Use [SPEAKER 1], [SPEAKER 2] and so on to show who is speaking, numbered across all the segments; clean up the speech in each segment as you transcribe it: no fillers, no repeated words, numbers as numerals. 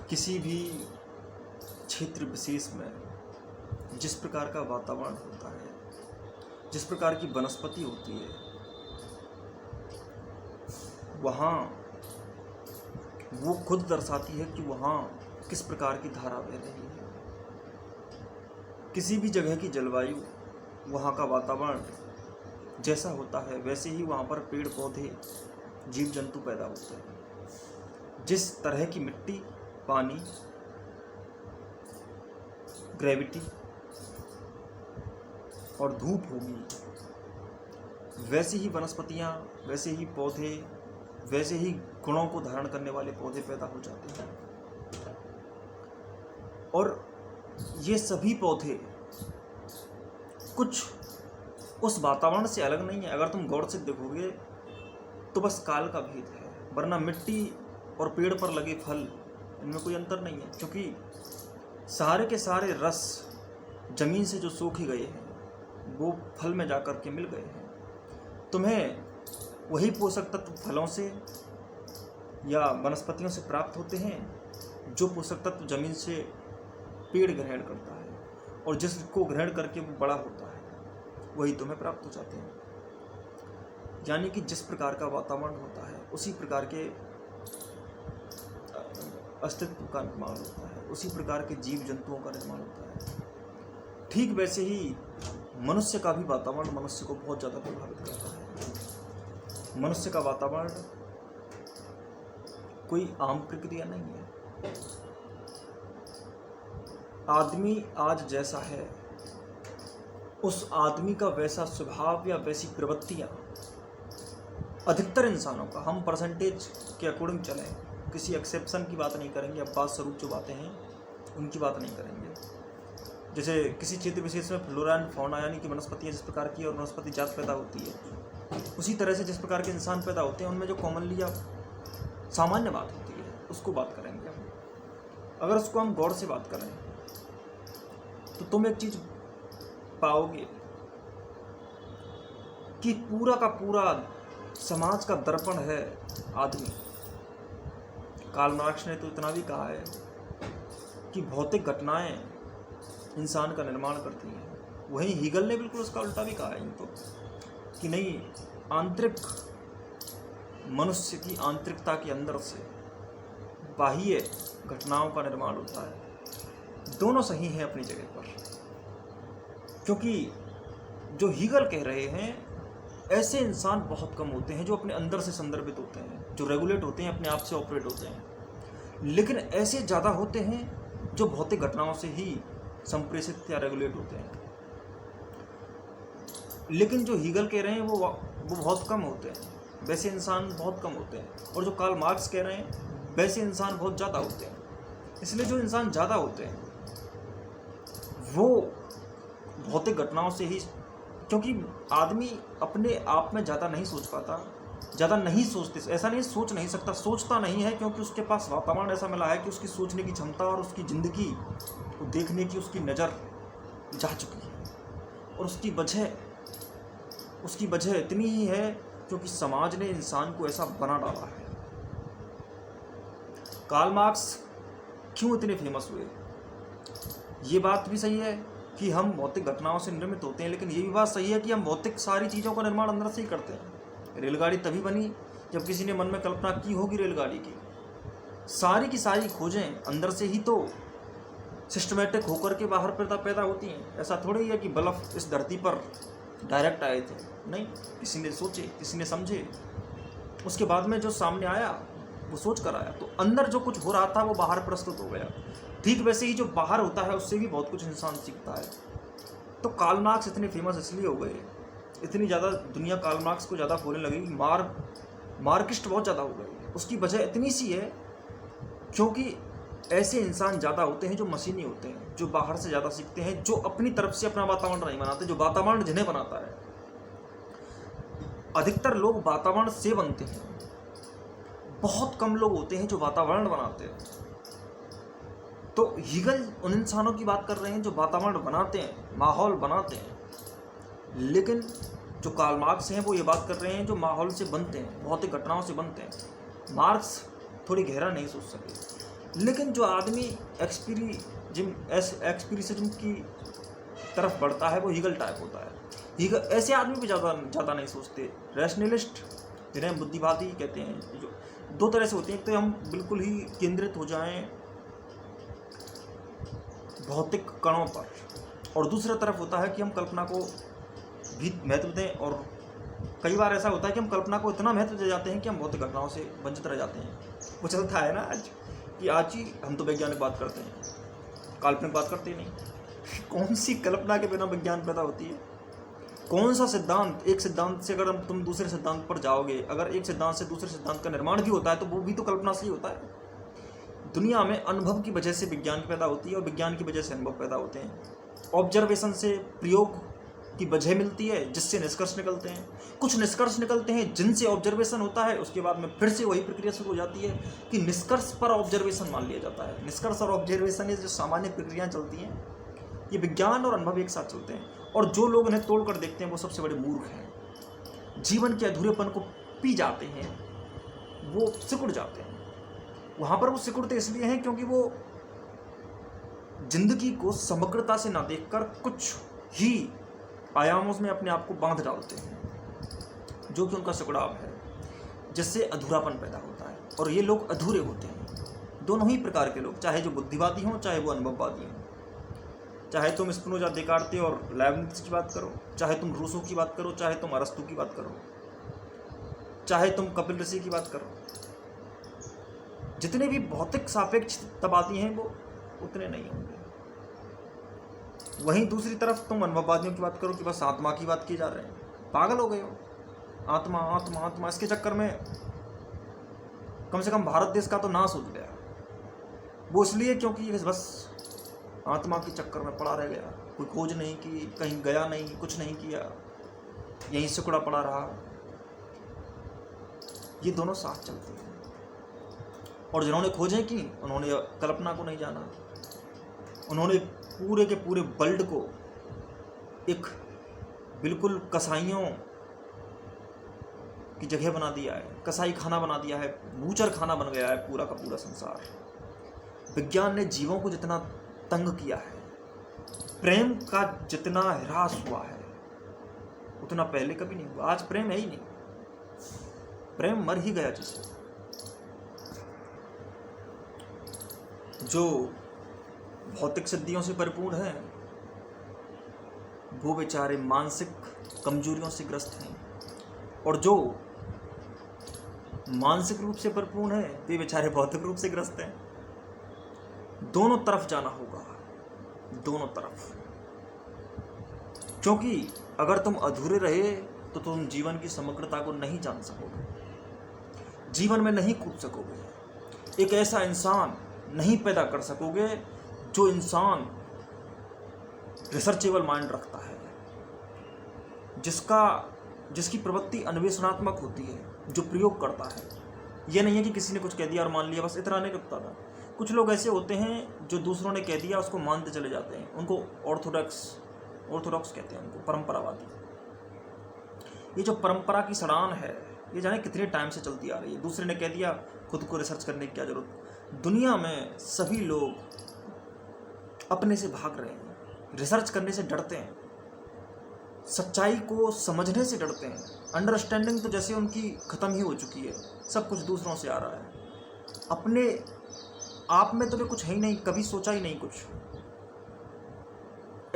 [SPEAKER 1] किसी भी क्षेत्र विशेष में जिस प्रकार का वातावरण होता है, जिस प्रकार की वनस्पति होती है, वहाँ वो खुद दर्शाती है कि वहाँ किस प्रकार की धारा बह रही है। किसी भी जगह की जलवायु, वहाँ का वातावरण जैसा होता है वैसे ही वहाँ पर पेड़ पौधे, जीव जंतु पैदा होते हैं। जिस तरह की मिट्टी, पानी, ग्रेविटी और धूप होगी, वैसे ही वनस्पतियाँ, वैसे ही पौधे, वैसे ही गुणों को धारण करने वाले पौधे पैदा हो जाते हैं। और ये सभी पौधे कुछ उस वातावरण से अलग नहीं है। अगर तुम गौर से देखोगे तो बस काल का भेद है, वरना मिट्टी और पेड़ पर लगे फल, इनमें कोई अंतर नहीं है, क्योंकि सारे के सारे रस जमीन से जो सूख गए हैं वो फल में जाकर के मिल गए हैं। तुम्हें वही पोषक तत्व फलों से या वनस्पतियों से प्राप्त होते हैं जो पोषक तत्व जमीन से पेड़ ग्रहण करता है, और जिसको ग्रहण करके वो बड़ा होता है वही तुम्हें प्राप्त हो जाते हैं। यानी कि जिस प्रकार का वातावरण होता है उसी प्रकार के अस्तित्व का निर्माण होता है, उसी प्रकार के जीव जंतुओं का निर्माण होता है। ठीक वैसे ही मनुष्य का भी वातावरण मनुष्य को बहुत ज़्यादा प्रभावित करता है। मनुष्य का वातावरण कोई आम प्रक्रिया नहीं है। आदमी आज जैसा है, उस आदमी का वैसा स्वभाव या वैसी प्रवृत्तियाँ अधिकतर इंसानों का, हम परसेंटेज के अकॉर्डिंग चलें, किसी एक्सेप्शन की बात नहीं करेंगे, अब बात स्वरूप जो बातें हैं उनकी बात नहीं करेंगे। जैसे किसी क्षेत्र विशेष में फ्लोरा एंड फौना यानी कि वनस्पतियाँ जिस प्रकार की और वनस्पति जात पैदा होती है, उसी तरह से जिस प्रकार के इंसान पैदा होते हैं उनमें जो कॉमनली या सामान्य बात होती है उसको बात करेंगे हम। अगर उसको हम गौर से बात करें तो तुम एक चीज़ पाओगे कि पूरा का पूरा समाज का दर्पण है आदमी। कार्ल मार्क्स ने तो इतना भी कहा है कि भौतिक घटनाएं इंसान का निर्माण करती हैं। वहीं हीगल ने बिल्कुल उसका उल्टा भी कहा है तो, कि नहीं, आंतरिक मनुष्य की आंतरिकता के अंदर से बाह्य घटनाओं का निर्माण होता है। दोनों सही हैं अपनी जगह पर, क्योंकि जो हीगल कह रहे हैं ऐसे इंसान बहुत कम होते हैं जो अपने अंदर से संदर्भित होते हैं, जो रेगुलेट होते हैं, अपने आप से ऑपरेट होते हैं। लेकिन ऐसे ज़्यादा होते हैं जो भौतिक घटनाओं से ही संप्रेषित या रेगुलेट होते हैं। लेकिन जो हीगल कह रहे हैं वो बहुत कम होते हैं, वैसे इंसान बहुत कम होते हैं। और जो कार्ल मार्क्स कह रहे हैं वैसे इंसान बहुत ज़्यादा होते हैं। इसलिए जो इंसान ज़्यादा होते हैं वो भौतिक घटनाओं से ही, क्योंकि आदमी अपने आप में ज़्यादा नहीं सोच पाता, ज़्यादा नहीं सोचते, ऐसा नहीं सोच नहीं सकता, सोचता नहीं है, क्योंकि उसके पास वातावरण ऐसा मिला है कि उसकी सोचने की क्षमता और उसकी ज़िंदगी को देखने की उसकी नज़र जा चुकी है। और उसकी वजह इतनी ही है क्योंकि समाज ने इंसान को ऐसा बना डाला है। कार्ल मार्क्स क्यों इतने फेमस हुए? ये बात भी सही है कि हम भौतिक घटनाओं से निर्मित होते हैं, लेकिन ये भी बात सही है कि हम भौतिक सारी चीज़ों का निर्माण अंदर से ही करते हैं। रेलगाड़ी तभी बनी जब किसी ने मन में कल्पना की होगी रेलगाड़ी की। सारी की सारी खोजें अंदर से ही तो सिस्टमेटिक होकर के बाहर पैदा होती हैं। ऐसा थोड़ी है कि बल्ब इस धरती पर डायरेक्ट आए थे, नहीं, किसी ने सोचे, किसी ने समझे, उसके बाद में जो सामने आया वो सोच कर आया। तो अंदर जो कुछ हो रहा था वो बाहर प्रस्तुत हो गया। ठीक वैसे ही जो बाहर होता है उससे भी बहुत कुछ इंसान सीखता है। तो कार्ल मार्क्स इतने फेमस इसलिए हो गए, इतनी ज़्यादा दुनिया कार्ल मार्क्स को ज़्यादा बोलने लगी, मार्क्सिस्ट बहुत ज़्यादा हो गई। उसकी वजह इतनी सी है क्योंकि ऐसे इंसान ज़्यादा होते हैं जो मशीनी होते हैं, जो बाहर से ज़्यादा सीखते हैं, जो अपनी तरफ से अपना वातावरण नहीं बनाते, जो वातावरण जिन्हें बनाता है। अधिकतर लोग वातावरण से बनते हैं, बहुत कम लोग होते हैं जो वातावरण बनाते हैं। तो हीगल उन इंसानों की बात कर रहे हैं जो वातावरण बनाते हैं, माहौल बनाते हैं। लेकिन जो कार्ल मार्क्स हैं वो ये बात कर रहे हैं जो माहौल से बनते हैं, भौतिक घटनाओं से बनते हैं। मार्क्स थोड़ी गहरा नहीं सोच सके, लेकिन जो आदमी एक्सपीरियंसिज्म की तरफ बढ़ता है वो हीगल टाइप होता है। हीगल ऐसे आदमी भी ज़्यादा नहीं सोचते। रैशनलिस्ट जिन्हें बुद्धिवादी कहते हैं, जो दो तरह से होते हैं। एक तो हम बिल्कुल ही केंद्रित हो जाएं भौतिक कणों पर, और दूसरा तरफ होता है कि हम कल्पना को भी महत्व दें। और कई बार ऐसा होता है कि हम कल्पना को इतना महत्व दे जाते हैं कि हम भौतिक घटनाओं से वंचित रह जाते हैं। वो चलता है ना आज ही हम तो वैज्ञानिक बात करते हैं, काल्पनिक बात करते ही नहीं। कौन सी कल्पना के बिना विज्ञान पैदा होती है? कौन सा सिद्धांत, एक सिद्धांत से अगर तुम दूसरे सिद्धांत पर जाओगे, अगर एक सिद्धांत से दूसरे सिद्धांत का निर्माण भी होता है तो वो भी तो कल्पना से ही होता है। दुनिया में अनुभव की वजह से विज्ञान पैदा होती है और विज्ञान की वजह से अनुभव पैदा होते हैं। ऑब्जर्वेशन से प्रयोग की वजह मिलती है जिससे निष्कर्ष निकलते हैं। कुछ निष्कर्ष निकलते हैं जिनसे ऑब्जर्वेशन होता है, उसके बाद में फिर से वही प्रक्रिया शुरू हो जाती है कि निष्कर्ष पर ऑब्जर्वेशन मान लिया जाता है। निष्कर्ष और ऑब्जर्वेशन ये जो सामान्य प्रक्रियाएं चलती हैं, ये विज्ञान और अनुभव एक साथ चलते हैं। और जो लोग इन्हें तोड़ कर देखते हैं वो सबसे बड़े मूर्ख हैं। जीवन के अधूरेपन को पी जाते हैं, वो सिकुड़ जाते हैं। वहाँ पर वो सिकुड़ते इसलिए हैं क्योंकि वो जिंदगी को समग्रता से ना देखकर कुछ ही आयामों में अपने आप को बांध डालते हैं, जो कि उनका सिकुड़ाव है, जिससे अधूरापन पैदा होता है। और ये लोग अधूरे होते हैं, दोनों ही प्रकार के लोग, चाहे जो बुद्धिवादी हों चाहे वो अनुभववादी हों। चाहे तुम स्पिनोजा, देकार्ते और लेibniz की बात करो, चाहे तुम रूसो की बात करो, चाहे तुम अरस्तु की बात करो, चाहे तुम कपिल ऋषि की बात करो, जितने भी भौतिक सापेक्षतावादी हैं वो उतने नहीं होंगे। वहीं दूसरी तरफ तुम अनुभववादियों की बात करो कि बस आत्मा की बात की जा रहे हैं, पागल हो गए हो। आत्मा आत्मा आत्मा, इसके चक्कर में कम से कम भारत देश का तो नाश हो गया। वो इसलिए क्योंकि बस आत्मा के चक्कर में पड़ा रह गया, कोई खोज नहीं की, कहीं गया नहीं, कुछ नहीं किया, यहीं सिकुड़ा पड़ा रहा। ये दोनों साथ चलते हैं। और जिन्होंने खोजें की उन्होंने कल्पना को नहीं जाना, उन्होंने पूरे के पूरे वर्ल्ड को एक बिल्कुल कसाईयों की जगह बना दिया है, कसाई खाना बना दिया है, बूचर खाना बन गया है पूरा का पूरा संसार। विज्ञान ने जीवों को जितना तंग किया है, प्रेम का जितना ह्रास हुआ है, उतना पहले कभी नहीं हुआ। आज प्रेम है ही नहीं, प्रेम मर ही गया। जैसे जो भौतिक सिद्धियों से परिपूर्ण है वो बेचारे मानसिक कमजोरियों से ग्रस्त हैं, और जो मानसिक रूप से परिपूर्ण है वे बेचारे भौतिक रूप से ग्रस्त हैं। दोनों तरफ जाना होगा, दोनों तरफ। क्योंकि अगर तुम अधूरे रहे तो तुम जीवन की समग्रता को नहीं जान सकोगे, जीवन में नहीं कूद सकोगे, एक ऐसा इंसान नहीं पैदा कर सकोगे जो इंसान रिसर्चेबल माइंड रखता है, जिसकी प्रवृत्ति अन्वेषणात्मक होती है, जो प्रयोग करता है। यह नहीं है कि किसी ने कुछ कह दिया और मान लिया, बस इतना नहीं रुकता था। कुछ लोग ऐसे होते हैं जो दूसरों ने कह दिया उसको मानते चले जाते हैं, उनको ऑर्थोडॉक्स कहते हैं, उनको परंपरावादी। ये जो परंपरा की सड़ान है ये जाने कितने टाइम से चलती आ रही है। दूसरे ने कह दिया, खुद को रिसर्च करने की क्या जरूरत। दुनिया में सभी लोग अपने से भाग रहे हैं, रिसर्च करने से डरते हैं, सच्चाई को समझने से डरते हैं। अंडरस्टैंडिंग तो जैसे उनकी ख़त्म ही हो चुकी है, सब कुछ दूसरों से आ रहा है। अपने आप में तो वे कुछ है ही नहीं, कभी सोचा ही नहीं कुछ।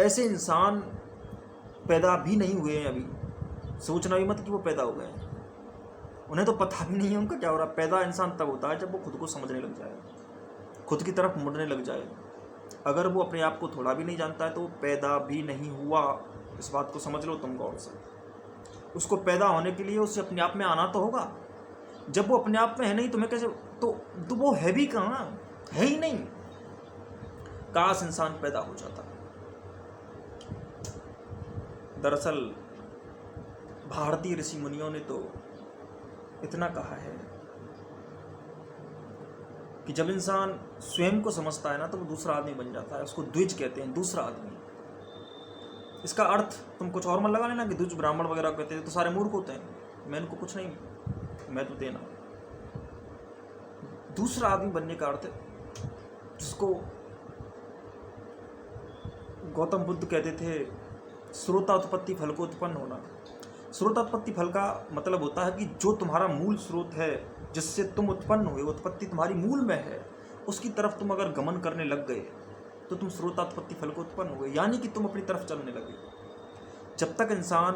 [SPEAKER 1] ऐसे इंसान पैदा भी नहीं हुए हैं अभी, सोचना भी मत कि वो पैदा हुए हैं। उन्हें तो पता भी नहीं है उनका क्या हो रहा। पैदा इंसान तब होता है जब वो खुद को समझने लग जाए, खुद की तरफ मुड़ने लग जाए। अगर वो अपने आप को थोड़ा भी नहीं जानता है तो वो पैदा भी नहीं हुआ। इस बात को समझ लो तुम गौर से। उसको पैदा होने के लिए उसे अपने आप में आना तो होगा। जब वो अपने आप में है नहीं तुम्हें कैसे, तो वो है भी कहाँ, है ही नहीं। काश इंसान पैदा हो जाता। दरअसल भारतीय ऋषि मुनियों ने तो इतना कहा है कि जब इंसान स्वयं को समझता है ना तो वो दूसरा आदमी बन जाता है। उसको द्विज कहते हैं, दूसरा आदमी। इसका अर्थ तुम कुछ और मत लगा लेना कि द्विज ब्राह्मण वगैरह कहते हैं तो सारे मूर्ख होते हैं। मैं इनको कुछ नहीं, मैं तो देना। दूसरा आदमी बनने का अर्थ जिसको गौतम बुद्ध कहते थे स्रोतात्पत्ति फल को उत्पन्न होना। स्रोतात्पत्ति फल का मतलब होता है कि जो तुम्हारा मूल स्रोत है, जिससे तुम उत्पन्न हुए, उत्पत्ति तुम्हारी मूल में है, उसकी तरफ तुम अगर गमन करने लग गए तो तुम स्रोतात्पत्ति फल को उत्पन्न हुए, यानी कि तुम अपनी तरफ चलने लगे। जब तक इंसान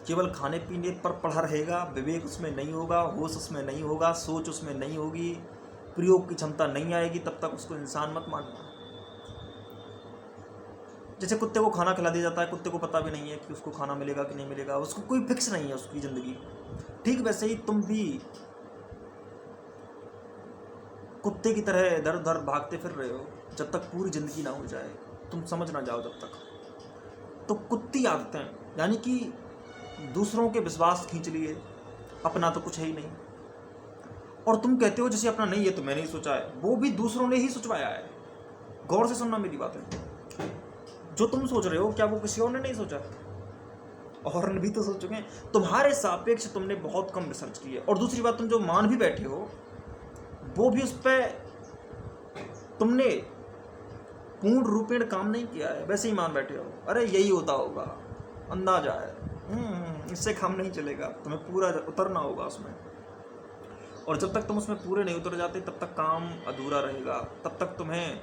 [SPEAKER 1] केवल खाने पीने पर पड़ा रहेगा, विवेक उसमें नहीं होगा, होश उसमें नहीं होगा, सोच उसमें नहीं होगी, प्रयोग की क्षमता नहीं आएगी, तब तक उसको इंसान मत मानना। जैसे कुत्ते को खाना खिला दिया जाता है, कुत्ते को पता भी नहीं है कि उसको खाना मिलेगा कि नहीं मिलेगा, उसको कोई फिक्स नहीं है उसकी ज़िंदगी। ठीक वैसे ही तुम भी कुत्ते की तरह इधर उधर भागते फिर रहे हो जब तक पूरी ज़िंदगी ना हो जाए, तुम समझ ना जाओ जब तक। तो कुत्ती आदतें, यानी कि दूसरों के विश्वास खींच लिए, अपना तो कुछ है ही नहीं। और तुम कहते हो जैसे अपना नहीं है, तो मैंने ही सोचा है, वो भी दूसरों ने ही सोचवाया है। गौर से सुनना मेरी बात है, जो तुम सोच रहे हो क्या वो किसी और ने नहीं सोचा? और भी तो सोच चुके हैं। तुम्हारे सापेक्ष तुमने बहुत कम रिसर्च की है। और दूसरी बात, तुम जो मान भी बैठे हो वो भी उस पर तुमने पूर्ण रूपेण काम नहीं किया है, वैसे ही मान बैठे हो, अरे यही होता होगा, अंदाजा है, इससे काम नहीं चलेगा, तुम्हें पूरा उतरना होगा उसमें। और जब तक तुम उसमें पूरे नहीं उतर जाते तब तक काम अधूरा रहेगा, तब तक तुम्हें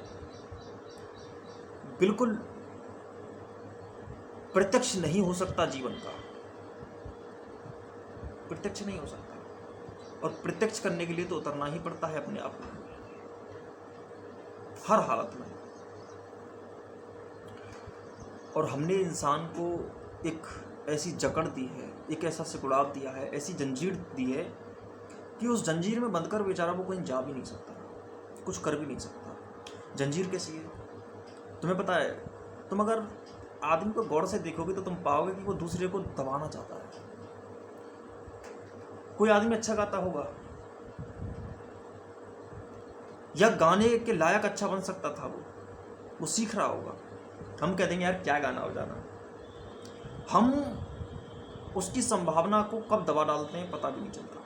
[SPEAKER 1] बिल्कुल प्रत्यक्ष नहीं हो सकता जीवन का, प्रत्यक्ष नहीं हो सकता। और प्रत्यक्ष करने के लिए तो उतरना ही पड़ता है अपने आप में, हर हालत में। और हमने इंसान को एक ऐसी जकड़ दी है, एक ऐसा सिकुड़ाव दिया है, ऐसी जंजीर दी है कि उस जंजीर में बंधकर बेचारा वो कहीं जा भी नहीं सकता, कुछ कर भी नहीं सकता। जंजीर कैसी है तुम्हें पता है? तुम अगर आदमी को गौर से देखोगे तो तुम पाओगे कि वो दूसरे को दबाना चाहता है। कोई आदमी अच्छा गाता होगा या गाने के लायक अच्छा बन सकता था, वो सीख रहा होगा। हम कह देंगे यार क्या गाना हो जाना, हम उसकी संभावना को कब दबा डालते हैं पता भी नहीं चलता।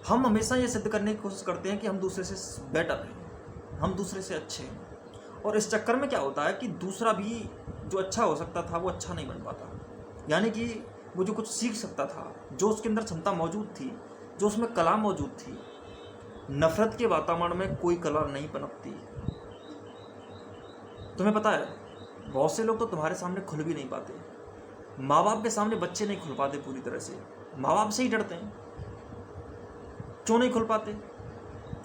[SPEAKER 1] हम हमेशा ये सिद्ध करने की कोशिश करते हैं कि हम दूसरे से बेटर हैं, हम दूसरे से अच्छे हैं। और इस चक्कर में क्या होता है कि दूसरा भी जो अच्छा हो सकता था वो अच्छा नहीं बन पाता। यानी कि वो जो कुछ सीख सकता था, जो उसके अंदर क्षमता मौजूद थी, जो उसमें कला मौजूद थी, नफरत के वातावरण में कोई कला नहीं पनपती। तुम्हें पता है बहुत से लोग तो तुम्हारे सामने खुल भी नहीं पाते। माँ बाप के सामने बच्चे नहीं खुल पाते पूरी तरह से, माँ बाप से ही डरते हैं। क्यों नहीं खुल पाते?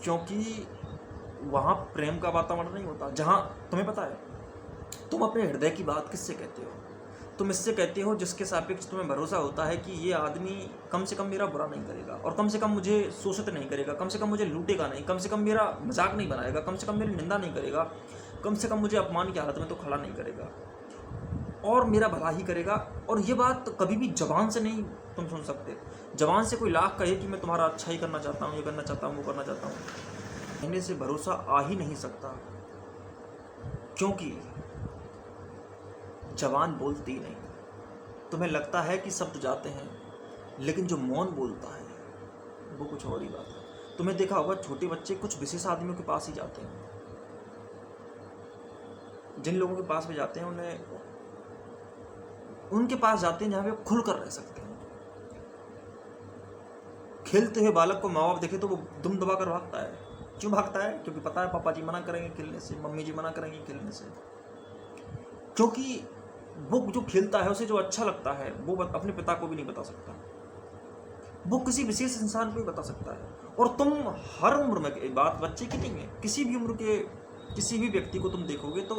[SPEAKER 1] क्योंकि वहाँ प्रेम का वातावरण नहीं होता। जहाँ तुम्हें पता है, तुम अपने हृदय की बात किससे कहते हो? तुम इससे कहते हो जिसके सापेक्ष तुम्हें भरोसा होता है कि ये आदमी कम से कम मेरा बुरा नहीं करेगा, और कम से कम मुझे शोषित नहीं करेगा, कम से कम मुझे लूटेगा नहीं, कम से कम मेरा मजाक नहीं बनाएगा, कम से कम मेरी निंदा नहीं करेगा, कम से कम मुझे अपमान की हालत में तो खड़ा नहीं करेगा, और मेरा भला ही करेगा। और ये बात कभी भी जबान से नहीं तुम सुन सकते। जबान से कोई लाख कहे कि मैं तुम्हारा अच्छा ही करना चाहता हूँ, ये करना चाहता हूँ, वो करना चाहता हूँ, कहने से भरोसा आ ही नहीं सकता, क्योंकि जबान बोलती नहीं। तुम्हें लगता है कि शब्द जाते हैं, लेकिन जो मौन बोलता है वो कुछ और ही बात है। तुम्हें देखा होगा छोटे बच्चे कुछ विशेष आदमियों के पास ही जाते हैं, जिन लोगों के पास भी जाते हैं उनके पास जाते हैं जहाँ पे खुल कर रह सकते हैं। खेलते हुए बालक को माँ बाप देखे तो वो दुम दबा कर भागता है। क्यों भागता है? क्योंकि पता है पापा जी मना करेंगे खेलने से, मम्मी जी मना करेंगे खेलने से। क्योंकि वो जो खेलता है, उसे जो अच्छा लगता है, वो अपने पिता को भी नहीं बता सकता, वो किसी विशेष इंसान को ही बता सकता है। और तुम हर उम्र में, बात बच्चे की नहीं है, किसी भी उम्र के किसी भी व्यक्ति को तुम देखोगे तो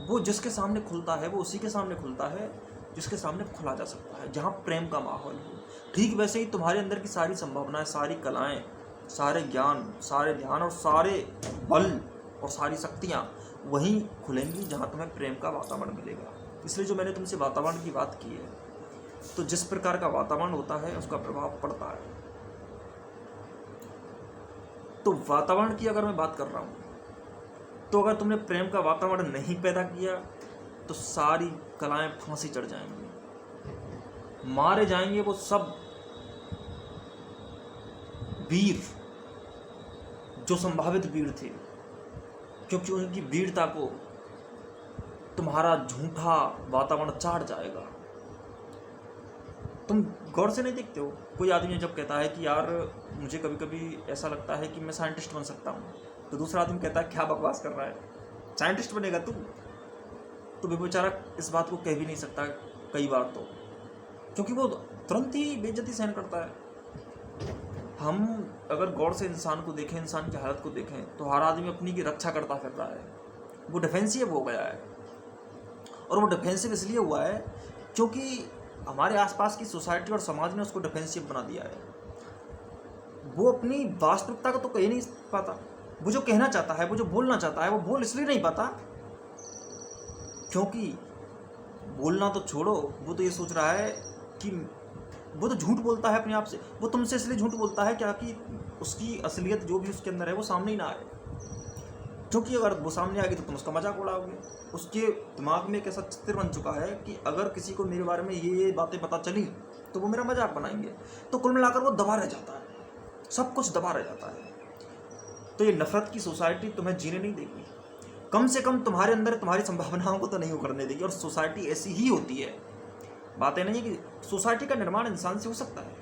[SPEAKER 1] वो जिसके सामने खुलता है वो उसी के सामने खुलता है जिसके सामने खुला जा सकता है, जहाँ प्रेम का माहौल हो। ठीक वैसे ही तुम्हारे अंदर की सारी संभावनाएं, सारी कलाएं, सारे ज्ञान, सारे ध्यान और सारे बल और सारी शक्तियाँ वहीं खुलेंगी जहाँ तुम्हें प्रेम का वातावरण मिलेगा। इसलिए जो मैंने तुमसे वातावरण की बात की है, तो जिस प्रकार का वातावरण होता है उसका प्रभाव पड़ता है। तो वातावरण की अगर मैं बात कर रहा हूँ, तो अगर तुमने प्रेम का वातावरण नहीं पैदा किया तो सारी कलाएं फांसी चढ़ जाएंगी, मारे जाएंगे वो सब वीर, जो संभावित वीर थे, क्योंकि उनकी वीरता को तुम्हारा झूठा वातावरण चाट जाएगा। तुम गौर से नहीं देखते हो, कोई आदमी जब कहता है कि यार मुझे कभी कभी ऐसा लगता है कि मैं साइंटिस्ट बन सकता हूँ, तो दूसरा आदमी कहता है क्या बकवास कर रहा है, साइंटिस्ट बनेगा तू? तो बेचारा इस बात को कह भी नहीं सकता कई बार, तो क्योंकि वो तुरंत ही बेइज्जती सहन करता है। हम अगर गौर से इंसान को देखें, इंसान की हालत को देखें, तो हर आदमी अपनी की रक्षा करता फिर रहा है, वो डिफेंसिव हो गया है। और वो डिफेंसिव इसलिए हुआ है क्योंकि हमारे आसपास की सोसाइटी और समाज ने उसको डिफेंसिव बना दिया है। वो अपनी वास्तविकता को तो कह नहीं पाता, वो जो कहना चाहता है, वो जो बोलना चाहता है, वो बोल इसलिए नहीं पाता क्योंकि बोलना तो छोड़ो, वो तो ये सोच रहा है कि वो तो झूठ बोलता है अपने आप से। वो तुमसे इसलिए झूठ बोलता है क्या कि उसकी असलियत जो भी उसके अंदर है वो सामने ही ना आए, क्योंकि अगर वो सामने आएगी तो तुम उसका मजाक उड़ाओगे। उसके दिमाग में एक ऐसा चित्र बन चुका है कि अगर किसी को मेरे बारे में ये बातें पता चली तो वो मेरा मजाक बनाएंगे। तो कुल मिलाकर वो दबा रह जाता है, सब कुछ दबा रह जाता है। तो ये नफरत की सोसाइटी तुम्हें जीने नहीं देगी, कम से कम तुम्हारे अंदर तुम्हारी संभावनाओं को तो नहीं उकरने देगी। और सोसाइटी ऐसी ही होती है, बात है नहीं कि सोसाइटी का निर्माण इंसान से हो सकता है,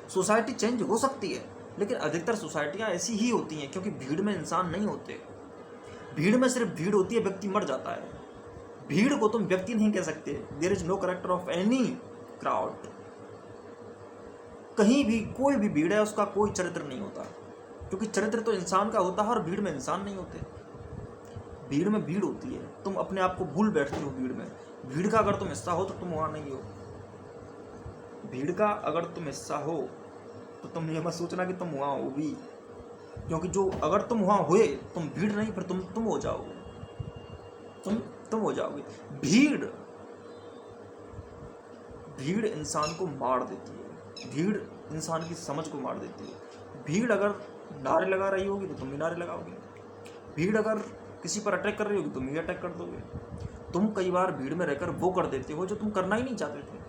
[SPEAKER 1] सोसाइटी चेंज हो सकती है, लेकिन अधिकतर सोसाइटियां ऐसी ही होती हैं क्योंकि भीड़ में इंसान नहीं होते। भीड़ में सिर्फ भीड़ होती है, व्यक्ति मर जाता है। भीड़ को तुम व्यक्ति नहीं कह सकते। There is no character of any crowd. कहीं भी कोई भी भीड़ है, उसका कोई चरित्र नहीं होता, क्योंकि चरित्र तो इंसान का होता है और भीड़ में इंसान नहीं होते। भीड़ में भीड़ होती है, तुम अपने आप को भूल बैठते हो भीड़ में। भीड़ का अगर तुम हिस्सा हो तो तुम वहां नहीं हो। भीड़ का अगर तुम हिस्सा हो तो तुम ये मत सोचना कि तुम वहां हो भी, क्योंकि जो अगर तुम वहां हुए, तुम भीड़ नहीं, फिर तुम हो जाओगे, तुम हो जाओगे। भीड़ इंसान को मार देती है, भीड़ इंसान की समझ को मार देती है। भीड़ अगर नारे लगा रही होगी तो तुम भी नारे लगाओगे, भीड़ अगर किसी पर अटैक कर रही होगी तुम भी अटैक कर दोगे। तुम कई बार भीड़ में रहकर वो कर देते हो जो तुम करना ही नहीं चाहते थे।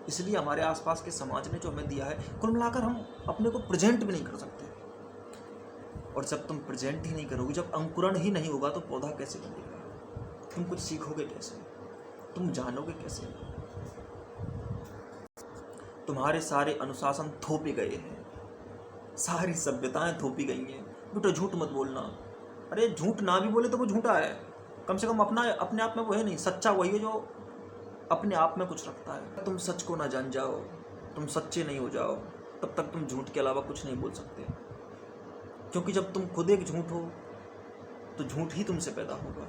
[SPEAKER 1] इसलिए हमारे आसपास के समाज ने जो हमें दिया है, कुल मिलाकर हम अपने को प्रेजेंट भी नहीं कर सकते। और जब तुम प्रेजेंट ही नहीं करोगे, जब अंकुरण ही नहीं होगा, तो पौधा कैसे बनेगा? तुम कुछ सीखोगे कैसे? तुम जानोगे कैसे? तुम्हारे सारे अनुशासन थोपे गए हैं, सारी सभ्यताएं थोपी गई हैं। बेटा झूठ मत बोलना। अरे झूठ ना भी बोले तो वो झूठा है, कम से कम अपने आप में वो है नहीं। सच्चा वही है जो अपने आप में कुछ रखता है। तुम सच को ना जान जाओ, तुम सच्चे नहीं हो जाओ, तब तक तुम झूठ के अलावा कुछ नहीं बोल सकते। क्योंकि जब तुम खुद एक झूठ हो तो झूठ ही तुमसे पैदा होगा।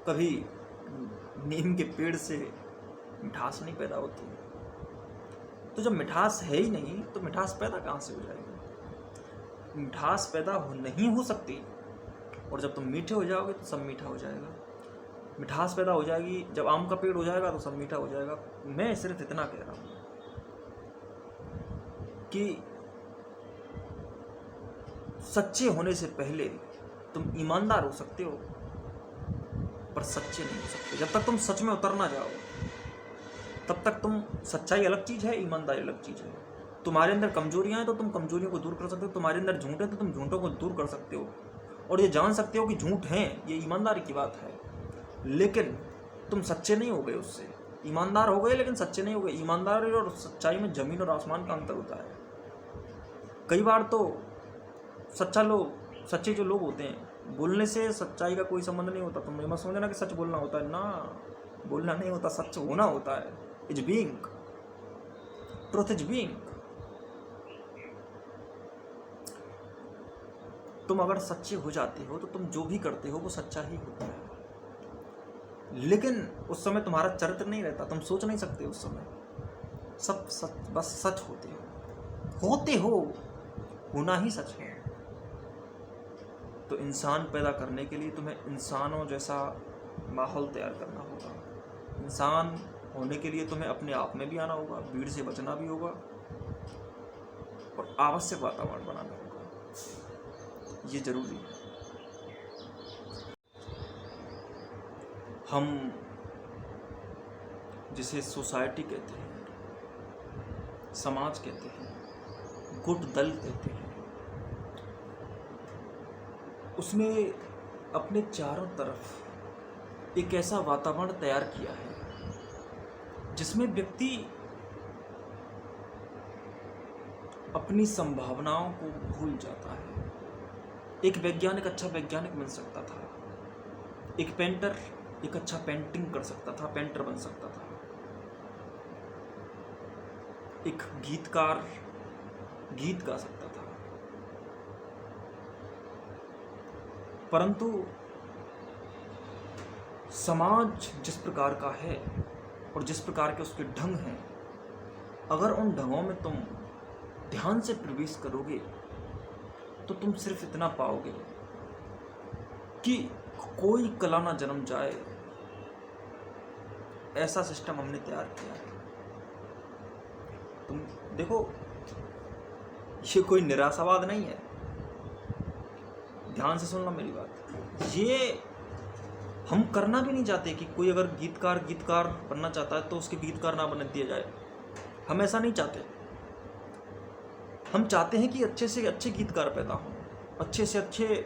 [SPEAKER 1] कभी नीम के पेड़ से मिठास नहीं पैदा होती, तो जब मिठास है ही नहीं तो मिठास पैदा कहाँ से हो जाएगी? मिठास पैदा नहीं हो सकती। और जब तुम मीठे हो जाओगे तो सब मीठा हो जाएगा। मिठास पैदा हो जाएगी जब आम का पेड़ हो जाएगा तो सब मीठा हो जाएगा। मैं सिर्फ इतना कह रहा हूँ कि सच्चे होने से पहले तुम ईमानदार हो सकते हो, पर सच्चे नहीं हो सकते। जब तक तुम सच में उतर ना जाओ, तब तक तुम सच्चाई अलग चीज़ है, ईमानदारी अलग चीज़ है। तुम्हारे अंदर कमजोरियां हैं तो तुम कमजोरियों को दूर कर सकते हो, तुम्हारे अंदर झूठ है तो तुम झूठों को दूर कर सकते हो। और ये जान सकते हो कि झूठ हैं, ये ईमानदारी की बात है। लेकिन तुम सच्चे नहीं हो गए उससे। ईमानदार हो गए लेकिन सच्चे नहीं हो गए। ईमानदारी और सच्चाई में ज़मीन और आसमान का अंतर होता है। कई बार तो सच्चे जो लोग होते हैं, बोलने से सच्चाई का कोई संबंध नहीं होता। तुम ये मत समझना कि सच बोलना होता है ना, बोलना नहीं होता, सच होना होता है। Is being, truth is being. तुम अगर सच्चे हो जाते हो तो तुम जो भी करते हो वो सच्चा ही होता है। लेकिन उस समय तुम्हारा चरित्र नहीं रहता, तुम सोच नहीं सकते उस समय। सब सच, बस सच होते हो, होना ही सच है। तो इंसान पैदा करने के लिए तुम्हें इंसानों जैसा माहौल तैयार करना होगा। इंसान होने के लिए तुम्हें अपने आप में भी आना होगा, भीड़ से बचना भी होगा और आवश्यक वातावरण बनाना होगा। ये जरूरी है। हम जिसे सोसाइटी कहते हैं, समाज कहते हैं, गुट दल कहते हैं, उसने अपने चारों तरफ एक ऐसा वातावरण तैयार किया है जिसमें व्यक्ति अपनी संभावनाओं को भूल जाता है। एक वैज्ञानिक अच्छा वैज्ञानिक बन सकता था, एक पेंटर एक अच्छा पेंटिंग कर सकता था, पेंटर बन सकता था, एक गीतकार गीत गा सकता था, परंतु समाज जिस प्रकार का है और जिस प्रकार के उसके ढंग हैं, अगर उन ढंगों में तुम ध्यान से प्रवेश करोगे तो तुम सिर्फ इतना पाओगे कि कोई कला ना जन्म जाए, ऐसा सिस्टम हमने तैयार किया है। तुम देखो, ये कोई निराशावाद नहीं है, ध्यान से सुनना मेरी बात। ये हम करना भी नहीं चाहते कि कोई अगर गीतकार बनना चाहता है तो उसके गीतकार ना बन दिया जाए। हम ऐसा नहीं चाहते। हम चाहते हैं कि अच्छे से अच्छे गीतकार पैदा हों, अच्छे से अच्छे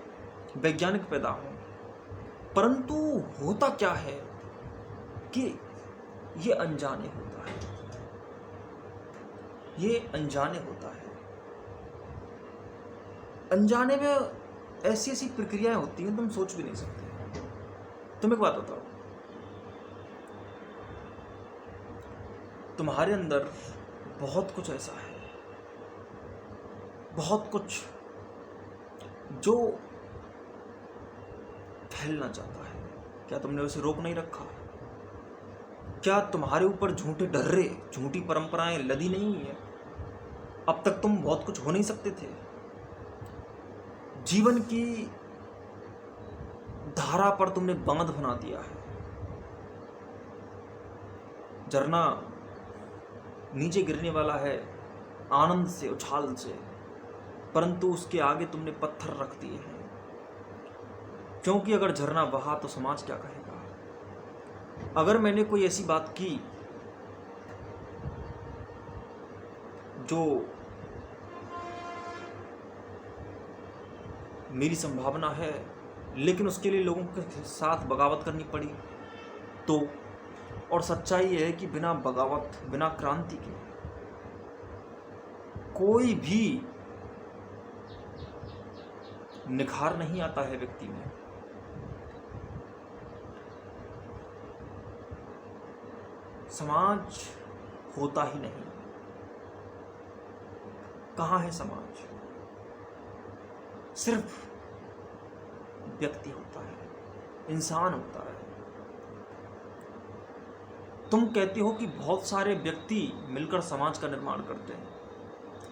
[SPEAKER 1] वैज्ञानिक पैदा हों। परंतु होता क्या है कि ये अनजाने होता है, ये अनजाने होता है। अनजाने में ऐसी ऐसी प्रक्रियाएं होती हैं तुम सोच भी नहीं सकते। तुम एक बात बताओ, तुम्हारे अंदर बहुत कुछ ऐसा है, बहुत कुछ जो फैलना चाहता है, क्या तुमने उसे रोक नहीं रखा? क्या तुम्हारे ऊपर झूठे डर्रे, झूठी परंपराएं लदी नहीं है? अब तक तुम बहुत कुछ हो नहीं सकते थे। जीवन की धारा पर तुमने बांध बना दिया है। झरना नीचे गिरने वाला है आनंद से, उछाल से, परंतु उसके आगे तुमने पत्थर रख दिए हैं, क्योंकि अगर झरना बहा तो समाज क्या कहेगा? अगर मैंने कोई ऐसी बात की जो मेरी संभावना है, लेकिन उसके लिए लोगों के साथ बगावत करनी पड़ी, तो और सच्चाई ये है कि बिना बगावत, बिना क्रांति के कोई भी निखार नहीं आता है व्यक्ति में। समाज होता ही नहीं। कहाँ है समाज? सिर्फ व्यक्ति होता है, इंसान होता है। तुम कहते हो कि बहुत सारे व्यक्ति मिलकर समाज का निर्माण करते हैं,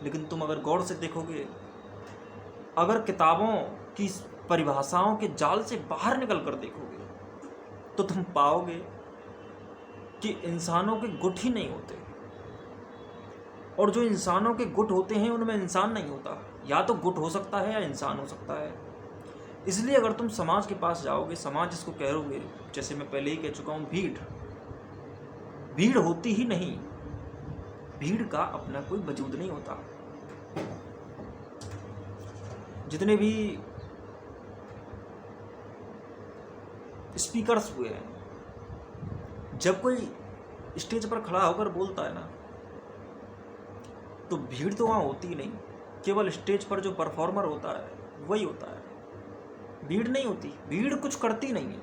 [SPEAKER 1] लेकिन तुम अगर गौर से देखोगे, अगर किताबों की परिभाषाओं के जाल से बाहर निकल कर देखोगे, तो तुम पाओगे कि इंसानों के गुट ही नहीं होते, और जो इंसानों के गुट होते हैं उनमें इंसान नहीं होता। या तो गुट हो सकता है या इंसान हो सकता है। इसलिए अगर तुम समाज के पास जाओगे, समाज जिसको कहोगे, जैसे मैं पहले ही कह चुका हूँ, भीड़ होती ही नहीं। भीड़ का अपना कोई वजूद नहीं होता। जितने भी स्पीकर्स हुए हैं, जब कोई स्टेज पर खड़ा होकर बोलता है ना, तो भीड़ तो वहाँ होती ही नहीं। केवल स्टेज पर जो परफॉर्मर होता है वही होता है, भीड़ नहीं होती। भीड़ कुछ करती नहीं है।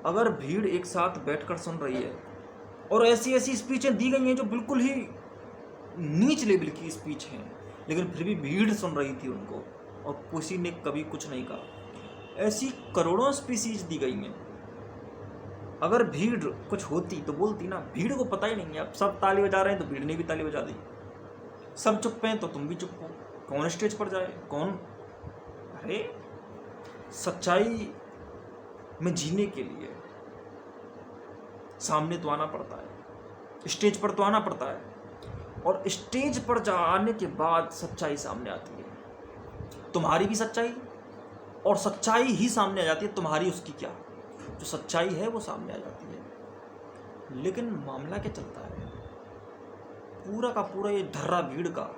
[SPEAKER 1] अगर भीड़ एक साथ बैठकर सुन रही है और ऐसी ऐसी स्पीचें दी गई हैं जो बिल्कुल ही नीच लेवल की स्पीच हैं, लेकिन फिर भी भीड़ सुन रही थी उनको और किसी ने कभी कुछ नहीं कहा। ऐसी करोड़ों स्पीचेज दी गई हैं। अगर भीड़ कुछ होती तो बोलती ना। भीड़ को पता ही नहीं है। अब सब ताली बजा रहे हैं तो भीड़ ने भी ताली बजा दी। सब चुप हैं तो तुम भी चुप हो। कौन स्टेज पर जाए? कौन? अरे सच्चाई में जीने के लिए सामने तो आना पड़ता है, स्टेज पर तो आना पड़ता है, और स्टेज पर जाने के बाद सच्चाई सामने आती है। तुम्हारी भी सच्चाई, और सच्चाई ही सामने आ जाती है। तुम्हारी उसकी क्या, जो सच्चाई है वो सामने आ जाती है। लेकिन मामला क्या चलता है, पूरा का पूरा ये ढर्रा भीड़ का,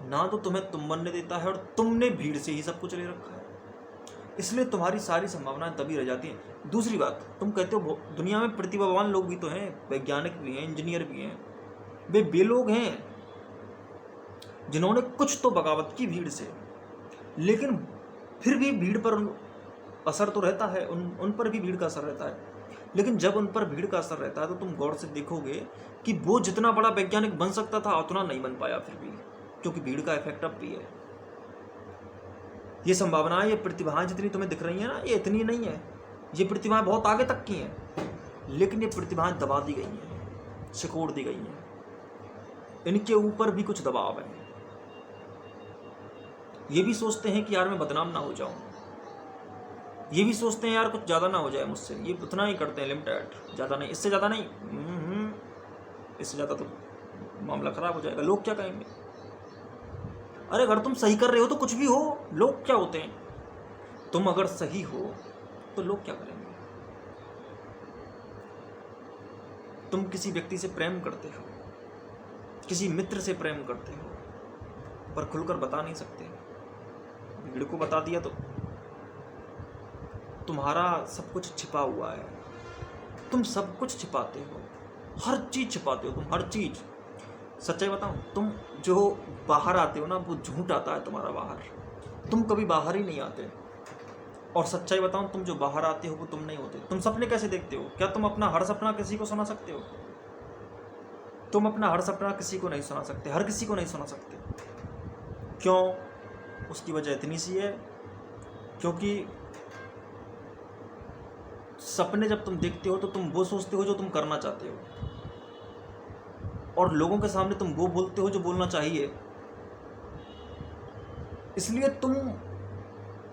[SPEAKER 1] ना तो तुम्हें तुम बनने देता है और तुमने भीड़ से ही सब कुछ ले रखा है, इसलिए तुम्हारी सारी संभावनाएं तभी रह जाती हैं। दूसरी बात, तुम कहते हो दुनिया में प्रतिभावान लोग भी तो हैं, वैज्ञानिक भी हैं, इंजीनियर भी हैं, वे लोग हैं जिन्होंने कुछ तो बगावत की भीड़ से, लेकिन फिर भी भीड़ पर असर तो रहता है, उन पर भी भीड़ का असर रहता है। लेकिन जब उन पर भीड़ का असर रहता है तो तुम गौर से देखोगे कि वो जितना बड़ा वैज्ञानिक बन सकता था उतना नहीं बन पाया फिर भी, क्योंकि भीड़ का इफेक्ट अब भी है। ये संभावनाएं, ये प्रतिभाएं जितनी तुम्हें दिख रही हैं ना, ये इतनी नहीं है, ये प्रतिभाएं बहुत आगे तक की हैं, लेकिन ये प्रतिभाएं दबा दी गई हैं, सिकोड़ दी गई हैं, इनके ऊपर भी कुछ दबाव है। ये भी सोचते हैं कि यार मैं बदनाम ना हो जाऊं, ये भी सोचते हैं यार कुछ ज़्यादा ना हो जाए मुझसे, ये उतना ही करते हैं, लिमिटेड, ज़्यादा नहीं, इससे ज़्यादा नहीं, इससे ज़्यादा तो मामला ख़राब हो जाएगा, लोग क्या कहेंगे। अरे अगर तुम सही कर रहे हो तो कुछ भी हो, लोग क्या होते हैं, तुम अगर सही हो तो लोग क्या करेंगे। तुम किसी व्यक्ति से प्रेम करते हो, किसी मित्र से प्रेम करते हो, पर खुलकर बता नहीं सकते, भीड़ को बता दिया तो तुम्हारा सब कुछ छिपा हुआ है, तुम सब कुछ छिपाते हो, हर चीज़ छिपाते हो तुम, हर चीज़। सच्चाई बताऊं, तुम जो बाहर आते हो ना वो झूठ आता है तुम्हारा बाहर, तुम कभी बाहर ही नहीं आते। और सच्चाई बताऊं, तुम जो बाहर आते हो वो तुम नहीं होते। तुम सपने कैसे देखते हो? क्या तुम अपना हर सपना किसी को सुना सकते हो? तुम अपना हर सपना किसी को नहीं सुना सकते, हर किसी को नहीं सुना सकते। क्यों? उसकी वजह इतनी सी है, क्योंकि सपने जब तुम देखते हो तो तुम वो सोचते हो जो तुम करना चाहते हो, और लोगों के सामने तुम वो बोलते हो जो बोलना चाहिए, इसलिए तुम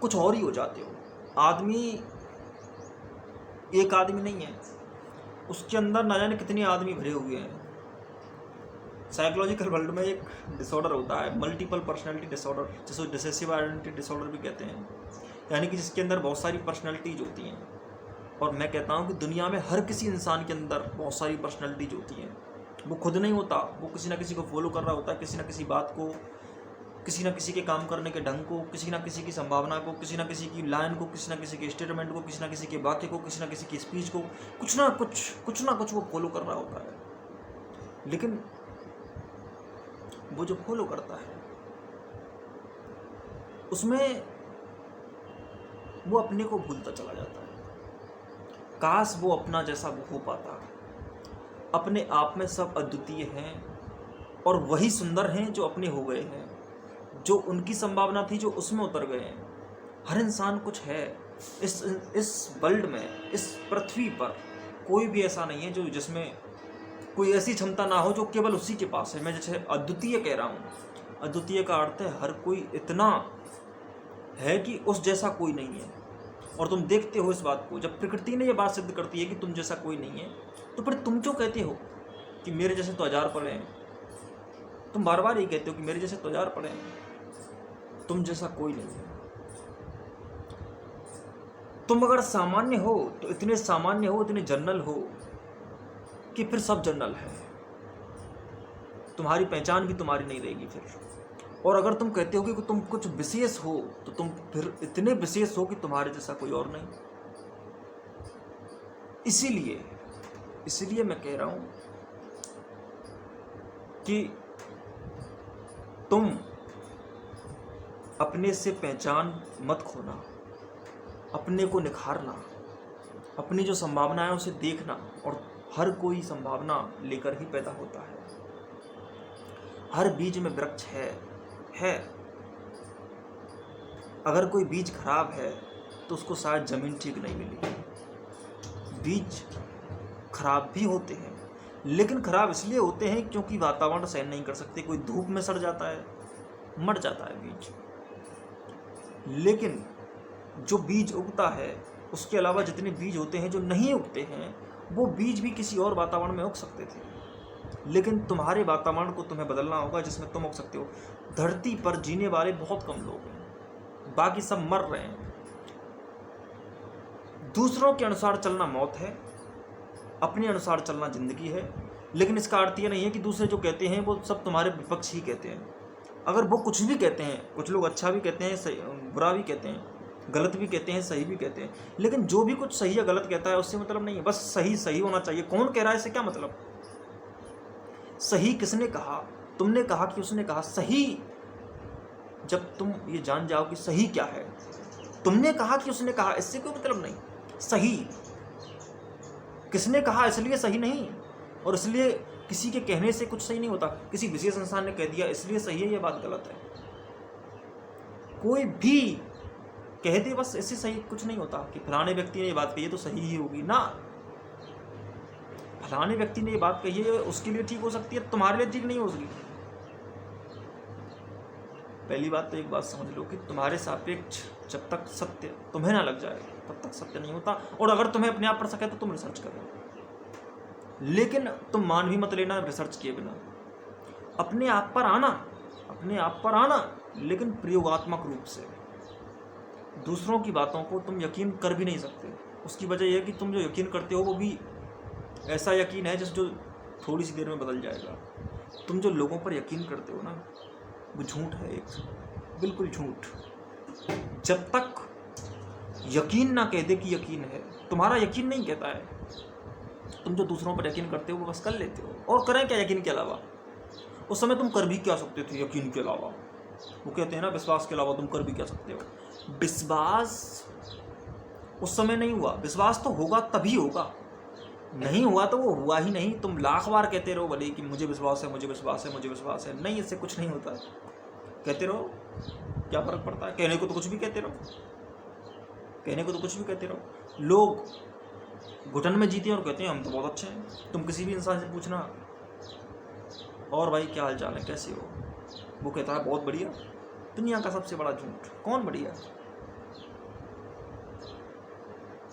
[SPEAKER 1] कुछ और ही हो जाते हो। आदमी एक आदमी नहीं है, उसके अंदर ना जाने कितने आदमी भरे हुए हैं। साइकोलॉजिकल वर्ल्ड में एक डिसऑर्डर होता है, मल्टीपल पर्सनैलिटी डिसऑर्डर, जिसको डिसेसिव आइडेंटिटी डिसऑर्डर भी कहते हैं, यानी कि जिसके अंदर बहुत सारी पर्सनैलिटीज होती हैं। और मैं कहता हूँ कि दुनिया में हर किसी इंसान के अंदर बहुत सारी पर्सनैलिटीज होती हैं। वो खुद नहीं होता, वो किसी ना किसी को फॉलो कर रहा होता है, किसी ना किसी बात को, किसी ना किसी के काम करने के ढंग को, किसी ना किसी की संभावना को, किसी ना किसी की लाइन को, किसी ना किसी के स्टेटमेंट को, किसी ना किसी के वाक्य को, किसी ना किसी की स्पीच को, कुछ ना कुछ वो फॉलो कर रहा होता है। लेकिन वो जो फॉलो करता है उसमें वो अपने को भूलता चला जाता है। काश वो अपना जैसा वो हो पाता। अपने आप में सब अद्वितीय हैं और वही सुंदर हैं जो अपने हो गए हैं, जो उनकी संभावना थी जो उसमें उतर गए हैं। हर इंसान कुछ है इस वर्ल्ड में, इस पृथ्वी पर कोई भी ऐसा नहीं है जो जिसमें कोई ऐसी क्षमता ना हो जो केवल उसी के पास है। मैं जैसे अद्वितीय कह रहा हूँ, अद्वितीय का अर्थ है हर कोई इतना है कि उस जैसा कोई नहीं है। और तुम देखते हो इस बात को, जब प्रकृति ने ये बात सिद्ध करती है कि तुम जैसा कोई नहीं है, तो फिर तुम क्यों कहते हो कि मेरे जैसे तो 1000 पड़े हैं? तुम बार बार ये कहते हो कि मेरे जैसे तो 1000 पड़े हैं, तुम जैसा कोई नहीं है। तुम अगर सामान्य हो तो इतने सामान्य हो, इतने जनरल हो कि फिर सब जनरल है, तुम्हारी पहचान भी तुम्हारी नहीं रहेगी फिर। और अगर तुम कहते हो कि तुम कुछ विशेष हो तो तुम फिर इतने विशेष हो कि तुम्हारे जैसा कोई और नहीं। इसीलिए मैं कह रहा हूं कि तुम अपने से पहचान मत खोना, अपने को निखारना, अपनी जो संभावना है उसे देखना। और हर कोई संभावना लेकर ही पैदा होता है। हर बीज में वृक्ष है। अगर कोई बीज खराब है तो उसको शायद जमीन ठीक नहीं मिली। बीज खराब भी होते हैं, लेकिन खराब इसलिए होते हैं क्योंकि वातावरण सहन नहीं कर सकते। कोई धूप में सड़ जाता है, मर जाता है बीज। लेकिन जो बीज उगता है, उसके अलावा जितने बीज होते हैं जो नहीं उगते हैं, वो बीज भी किसी और वातावरण में उग सकते थे। लेकिन तुम्हारे वातावरण को तुम्हें बदलना होगा जिसमें तुम उग सकते हो। धरती पर जीने वाले बहुत कम लोग हैं, बाकी सब मर रहे हैं। दूसरों के अनुसार चलना मौत है, अपने अनुसार चलना जिंदगी है। लेकिन इसका अर्थ ये नहीं है कि दूसरे जो कहते हैं वो सब तुम्हारे विपक्ष ही कहते हैं। अगर वो कुछ भी कहते हैं, कुछ लोग अच्छा भी कहते हैं, बुरा भी कहते हैं, गलत भी कहते हैं, सही भी कहते हैं, लेकिन जो भी कुछ सही या गलत कहता है उससे मतलब नहीं है। बस सही सही होना चाहिए। कौन कह रहा है इससे क्या मतलब? सही किसने कहा? तुमने कहा कि उसने कहा? सही जब तुम ये जान जाओ कि सही क्या है, तुमने कहा कि उसने कहा, इससे कोई मतलब नहीं। सही किसने कहा इसलिए सही नहीं, और इसलिए किसी के कहने से कुछ सही नहीं होता। किसी विशेष इंसान ने कह दिया इसलिए सही है, यह बात गलत है। कोई भी कह दे बस इससे सही कुछ नहीं होता कि फलाने व्यक्ति ने ये बात कही है तो सही ही होगी ना। फलाने व्यक्ति ने ये बात कही है उसके लिए ठीक हो सकती है, तुम्हारे लिए ठीक नहीं हो सकती। पहली बात तो एक बात समझ लो कि तुम्हारे सापेक्ष जब तक सत्य तुम्हें ना लग जाए तब तक सत्य नहीं होता। और अगर तुम्हें अपने आप पर सके तो तुम रिसर्च करो, लेकिन तुम मान भी मत लेना रिसर्च किए बिना। अपने आप पर आना, लेकिन प्रयोगात्मक रूप से। दूसरों की बातों को तुम यकीन कर भी नहीं सकते। उसकी वजह यह है कि तुम जो यकीन करते हो वो भी ऐसा यकीन है जो थोड़ी सी देर में बदल जाएगा। तुम जो लोगों पर यकीन करते हो ना, वो झूठ है, एक बिल्कुल झूठ। जब तक यकीन ना कह दे कि यकीन है, तुम्हारा यकीन नहीं कहता है। तुम जो दूसरों पर यकीन करते हो वो बस कर लेते हो, और करें क्या यकीन के अलावा? उस समय तुम कर भी क्या सकते थे यकीन के अलावा? वो कहते हैं ना विश्वास के अलावा तुम कर भी क्या सकते हो। विश्वास उस समय नहीं हुआ, विश्वास तो होगा तभी होगा, नहीं हुआ तो वो हुआ ही नहीं। तुम लाख बार कहते रहो भले कि मुझे विश्वास है, मुझे विश्वास है, मुझे विश्वास है, नहीं, इससे कुछ नहीं होता। कहते रहो, क्या फर्क पड़ता है? कहने को तो कुछ भी कहते रहो, कहने को तो कुछ भी कहते रहो। लोग घुटन में जीते और कहते हैं हम तो बहुत अच्छे हैं। तुम किसी भी इंसान से पूछना, और भाई क्या हाल चाल है, कैसे हो, वो कहता है बहुत बढ़िया। दुनिया का सबसे बड़ा झूठ। कौन बढ़िया?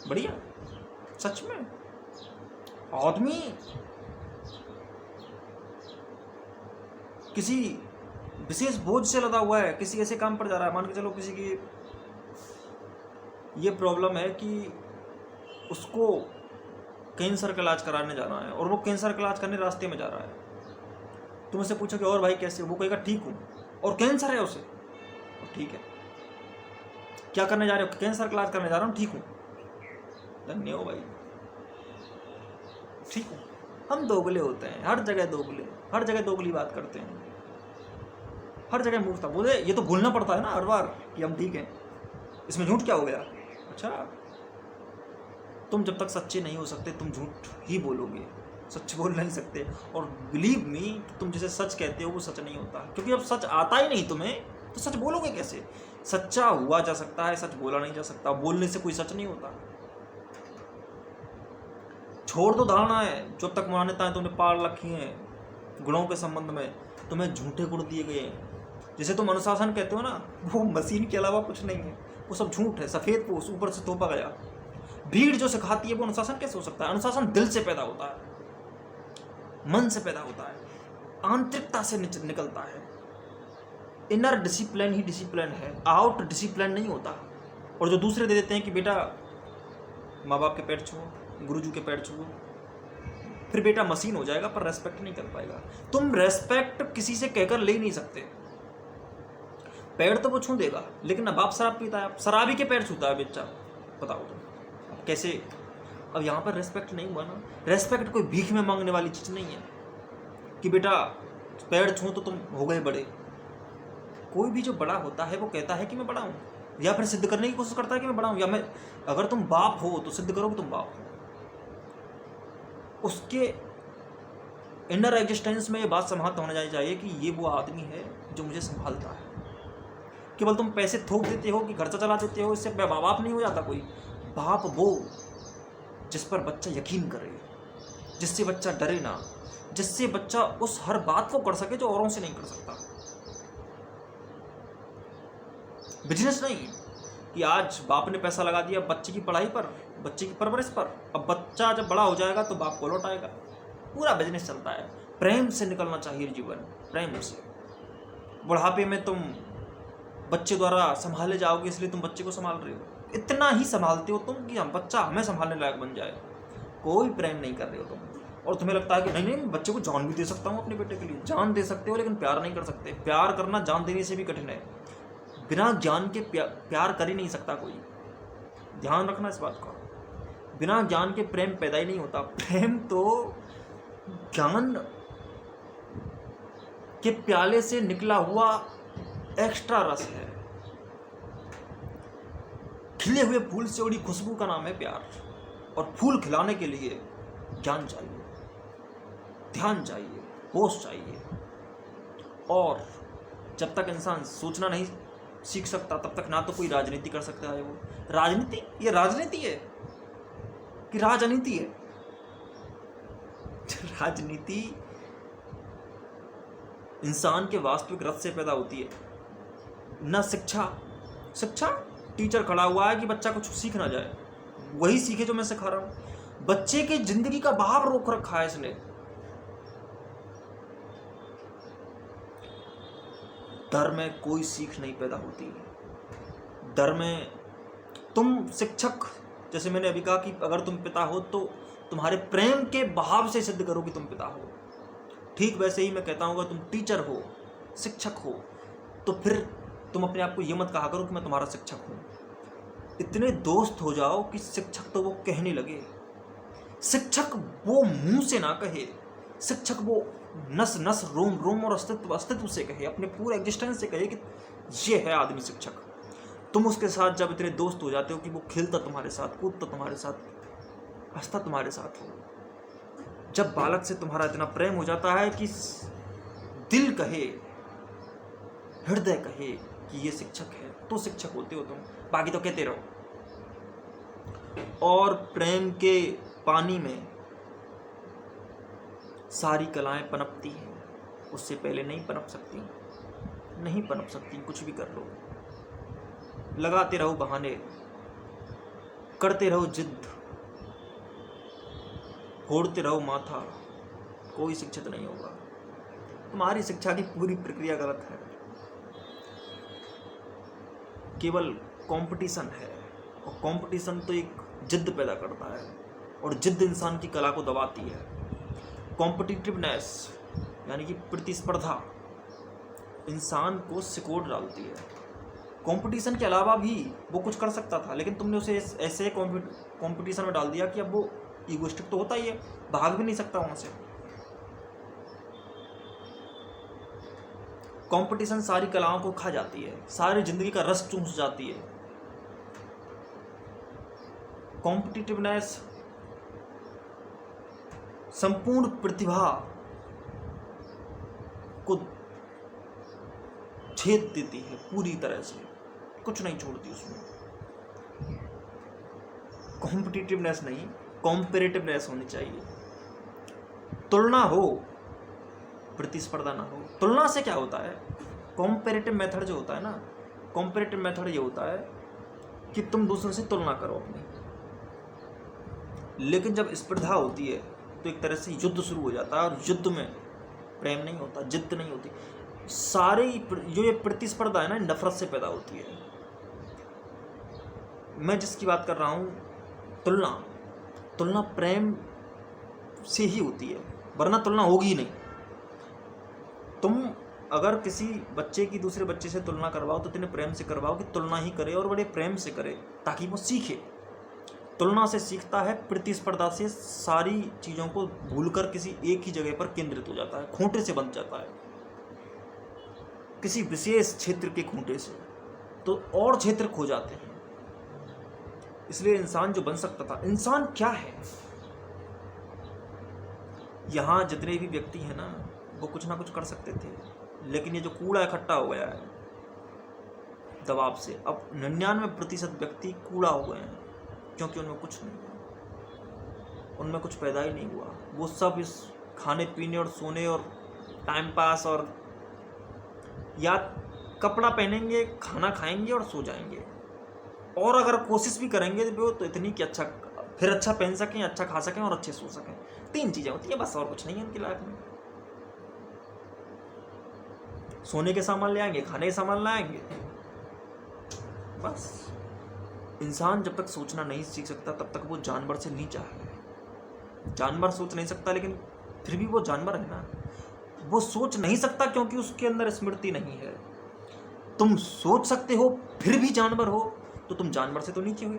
[SPEAKER 1] बढ़िया सच में? आदमी किसी विशेष बोझ से लदा हुआ है, किसी ऐसे काम पर जा रहा है, मान के चलो किसी की ये प्रॉब्लम है कि उसको कैंसर का इलाज कराने जाना है, और वो कैंसर का इलाज करने रास्ते में जा रहा है। तुम उससे पूछो कि और भाई कैसे हो? वो कहेगा ठीक हूँ, और कैंसर है उसे। और ठीक है, क्या करने जा रहे हो? कैंसर का इलाज करने जा रहा हूँ, ठीक हूँ। धन्य हो भाई, ठीक हूँ। हम दोगले होते हैं, हर जगह दोगले, हर जगह दोगली बात करते हैं, हर जगह मूर्खता। बोले ये तो भूलना पड़ता है ना हर बार कि हम ठीक हैं, इसमें झूठ क्या हो गया? अच्छा, तुम जब तक सच्चे नहीं हो सकते तुम झूठ ही बोलोगे, सच बोल नहीं सकते। और बिलीव मी, तुम जिसे सच कहते हो वो सच नहीं होता, क्योंकि अब सच आता ही नहीं तुम्हें तो सच बोलोगे कैसे? सच्चा हुआ जा सकता है, सच बोला नहीं जा सकता। बोलने से कोई सच नहीं होता। छोड़ दो धारणा है जो अब तक मान्यताएं तुमने पाल रखी हैं गुणों के संबंध में, तुम्हें झूठे गुण दिए गए हैं। जिसे तुम अनुशासन कहते हो ना, वो मशीन के अलावा कुछ नहीं है, वो सब झूठ है, सफ़ेद पोश ऊपर से तोपा गया। भीड़ जो सिखाती है वो अनुशासन कैसे हो सकता है? अनुशासन दिल से पैदा होता है, मन से पैदा होता है, आंतरिकता से निकलता है। इनर डिसिप्लिन ही डिसिप्लिन है, आउट डिसिप्लिन नहीं होता। और जो दूसरे दे देते हैं कि बेटा माँ बाप के पैर छुओ, गुरुजी के पैर छुओ, फिर बेटा मशीन हो जाएगा पर रेस्पेक्ट नहीं कर पाएगा। तुम रेस्पेक्ट किसी से कहकर ले नहीं सकते। पैर तो वो छू देगा, लेकिन अब बाप शराब पीता है, शराबी के पैर छूता है बच्चा, बताओ तुम अब कैसे? अब यहाँ पर रेस्पेक्ट नहीं हुआ ना। रेस्पेक्ट कोई भीख में मांगने वाली चीज़ नहीं है कि बेटा पैर छू तो तुम हो गए बड़े। कोई भी जो बड़ा होता है वो कहता है कि मैं बड़ा हूँ, या फिर सिद्ध करने की कोशिश करता है कि मैं बड़ा हूँ। या मैं, अगर तुम बाप हो तो सिद्ध करो कि तुम बाप हो। उसके इनर एग्जिस्टेंस में ये बात समाप्त होने जानी चाहिए कि ये वो आदमी है जो मुझे संभालता है। केवल तुम पैसे थोक देते हो कि खर्चा चला देते हो, इससे बाप नहीं हो जाता कोई। बाप वो जिस पर बच्चा यकीन करे, जिससे बच्चा डरे ना, जिससे बच्चा उस हर बात को कर सके जो औरों से नहीं कर सकता। बिजनेस नहीं कि आज बाप ने पैसा लगा दिया बच्चे की पढ़ाई पर, बच्चे की परवरिश पर, अब बच्चा जब बड़ा हो जाएगा तो बाप को लौट आएगा। पूरा बिजनेस चलता है। प्रेम से निकलना चाहिए जीवन, प्रेम से। बुढ़ापे में तुम बच्चे द्वारा संभाले जाओगे, इसलिए तुम बच्चे को संभाल रहे हो, इतना ही संभालते हो तुम कि हम बच्चा हमें संभालने लायक बन जाए। कोई प्रेम नहीं कर रहे हो तुम। और तुम्हें लगता है कि नहीं नहीं, बच्चे को जान भी दे सकता हूँ अपने बेटे के लिए। जान दे सकते हो लेकिन प्यार नहीं कर सकते। प्यार करना जान देने से भी कठिन है। बिना ज्ञान के प्यार कर ही नहीं सकता कोई। ध्यान रखना इस बात का। बिना ज्ञान के प्रेम पैदा ही नहीं होता। प्रेम तो ज्ञान के प्याले से निकला हुआ एक्स्ट्रा रस है। खिले हुए फूल से उड़ी खुशबू का नाम है प्यार। और फूल खिलाने के लिए ज्ञान चाहिए, ध्यान चाहिए, होश चाहिए। और जब तक इंसान सोचना नहीं सीख सकता तब तक ना तो कोई राजनीति कर सकता है। वो राजनीति, ये राजनीति है कि राजनीति है? राजनीति इंसान के वास्तविक रस से पैदा होती है, न शिक्षा। शिक्षा टीचर खड़ा हुआ है कि बच्चा कुछ सीख ना जाए, वही सीखे जो मैं सिखा रहा हूं। बच्चे की जिंदगी का बहाव रोक रखा है इसने। डर में कोई सीख नहीं पैदा होती। डर में तुम शिक्षक, जैसे मैंने अभी कहा कि अगर तुम पिता हो तो तुम्हारे प्रेम के बहाव से सिद्ध करो कि तुम पिता हो। ठीक वैसे ही मैं कहता हूँ अगर तुम टीचर हो, शिक्षक हो, तो फिर तुम अपने आप को ये मत कहा करो कि मैं तुम्हारा शिक्षक हूँ। इतने दोस्त हो जाओ कि शिक्षक तो वो कहने लगे। शिक्षक वो मुंह से ना कहे, शिक्षक वो नस नस, रोम रोम और अस्तित्व से कहे, अपने पूरे एग्जिस्टेंस से कहे कि ये है आदमी शिक्षक। तुम उसके साथ जब इतने दोस्त हो जाते हो कि वो खेलता तुम्हारे साथ, कूदता तुम्हारे साथ, हंसता तुम्हारे साथ हो, जब बालक से तुम्हारा इतना प्रेम हो जाता है कि दिल कहे, हृदय कहे कि ये शिक्षक है, तो शिक्षक होते हो तुम। बाकी तो कहते रहो। और प्रेम के पानी में सारी कलाएं पनपती हैं, उससे पहले नहीं पनप सकती, नहीं पनप सकती। कुछ भी कर लो, लगाते रहो बहाने, करते रहो जिद, फोड़ते रहो माथा, कोई शिक्षित नहीं होगा। तुम्हारी शिक्षा की पूरी प्रक्रिया गलत है। केवल कंपटीशन है, और कंपटीशन तो एक जिद पैदा करता है, और जिद इंसान की कला को दबाती है। कॉम्पिटिटिवनेस यानी कि प्रतिस्पर्धा इंसान को सिकोड़ डालती है। कंपटीशन के अलावा भी वो कुछ कर सकता था, लेकिन तुमने उसे ऐसे कंपटीशन में डाल दिया कि अब वो ईगोइस्टिक तो होता ही है, भाग भी नहीं सकता वहां से। कंपटीशन सारी कलाओं को खा जाती है, सारी जिंदगी का रस चूस जाती है। कॉम्पिटिटिवनेस संपूर्ण प्रतिभा को छेद देती है पूरी तरह से, कुछ नहीं छोड़ती उसमें। कॉम्पिटिटिवनेस नहीं, कॉम्पेरेटिवनेस होनी चाहिए। तुलना हो, प्रतिस्पर्धा ना हो। तुलना से क्या होता है? कॉम्पेरेटिव मेथड जो होता है ना, कॉम्पेरेटिव मेथड ये होता है कि तुम दूसरों से तुलना करो अपनी। लेकिन जब स्पर्धा होती है तो एक तरह से युद्ध शुरू हो जाता है, और युद्ध में प्रेम नहीं होता, जिद्द नहीं होती। सारे जो ये प्रतिस्पर्धा है ना, नफरत से पैदा होती है। मैं जिसकी बात कर रहा हूँ, तुलना प्रेम से ही होती है, वरना तुलना होगी ही नहीं। तुम अगर किसी बच्चे की दूसरे बच्चे से तुलना करवाओ तो तुम्हें प्रेम से करवाओ कि तुलना ही करे, और बड़े प्रेम से करे, ताकि वो सीखे। तुलना से सीखता है, प्रतिस्पर्धा से सारी चीज़ों को भूलकर किसी एक ही जगह पर केंद्रित हो जाता है, खूंटे से बंध जाता है, किसी विशेष क्षेत्र के खूंटे से, तो और क्षेत्र खो जाते हैं। इसलिए इंसान जो बन सकता था, इंसान क्या है? यहाँ जितने भी व्यक्ति हैं ना, वो कुछ ना कुछ कर सकते थे, लेकिन ये जो कूड़ा इकट्ठा हो गया है दबाव से, अब 99% व्यक्ति कूड़ा हो गए हैं, क्योंकि उनमें कुछ नहीं हुआ, उनमें कुछ पैदा ही नहीं हुआ। वो सब इस खाने पीने और सोने और टाइम पास और या कपड़ा पहनेंगे, खाना खाएंगे और सो जाएंगे। और अगर कोशिश भी करेंगे तो इतनी कि अच्छा पहन सकें, अच्छा खा सकें और अच्छे सो सकें। 3 चीज़ें होती है बस, और कुछ नहीं है उनकी लाइफ में। सोने के सामान ले आएंगे, खाने के सामान लाएंगे, बस। इंसान जब तक सोचना नहीं सीख सकता तब तक वो जानवर से नीचा है। जानवर सोच नहीं सकता, लेकिन फिर भी वो जानवर है ना। वो सोच नहीं सकता क्योंकि उसके अंदर स्मृति नहीं है। तुम सोच सकते हो फिर भी जानवर हो, तो तुम जानवर से तो नीचे हुए।